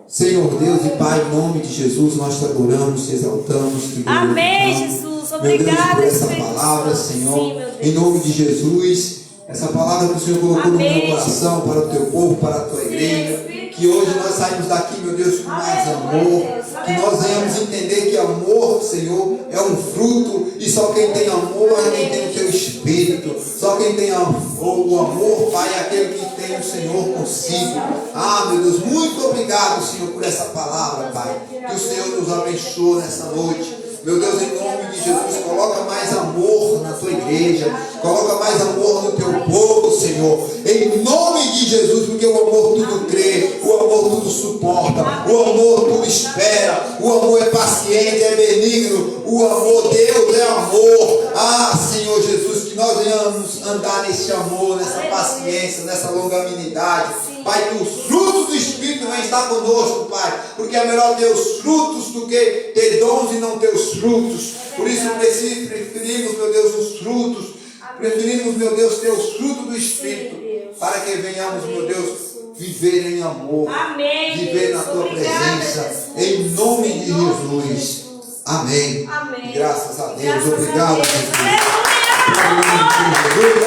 Senhor Deus e Pai, em nome de Jesus, nós te adoramos, te exaltamos, te glorificamos. Amém, Jesus. Meu Deus, Obrigada, por essa Espírito palavra, Santo. Senhor, Sim, meu Deus. em nome de Jesus, essa palavra que o Senhor colocou no Amém, meu coração, para o teu povo, para a tua Sim, igreja, Espírito que hoje Santo. nós saímos daqui, meu Deus, com mais Aleluia, amor, Deus. que nós venhamos entender que amor, Senhor, é um fruto, e só quem tem amor é quem tem o teu Espírito, só quem tem o amor, Pai, é aquele que tem o Senhor consigo. Ah, meu Deus, muito obrigado, Senhor, por essa palavra, Pai, que o Senhor nos abençoe nessa noite. Meu Deus, em nome de Jesus, coloca mais amor na tua igreja, coloca mais amor no teu povo, Senhor, em nome de Jesus, porque o amor tudo crê, o amor tudo suporta, o amor tudo espera, o amor é paciente, é benigno, o amor, Deus é amor. Ah, Senhor Jesus, que nós venhamos andar nesse amor, nessa paciência, nessa longanimidade. Pai, que os frutos do Espírito venham estar conosco, Pai, porque é melhor ter os frutos do que ter dons e não ter os frutos. Por isso preferimos, meu Deus, os frutos. Preferimos, meu Deus, ter os frutos do Espírito, para que venhamos, meu Deus, viver em amor, Amém, viver na Jesus. tua Obrigada, presença, Jesus. em nome de Em nome de Jesus. Jesus. Amém. Amém. Graças a Deus. Graças a Obrigado, Deus. Jesus. Aleluia. Em nome de Jesus.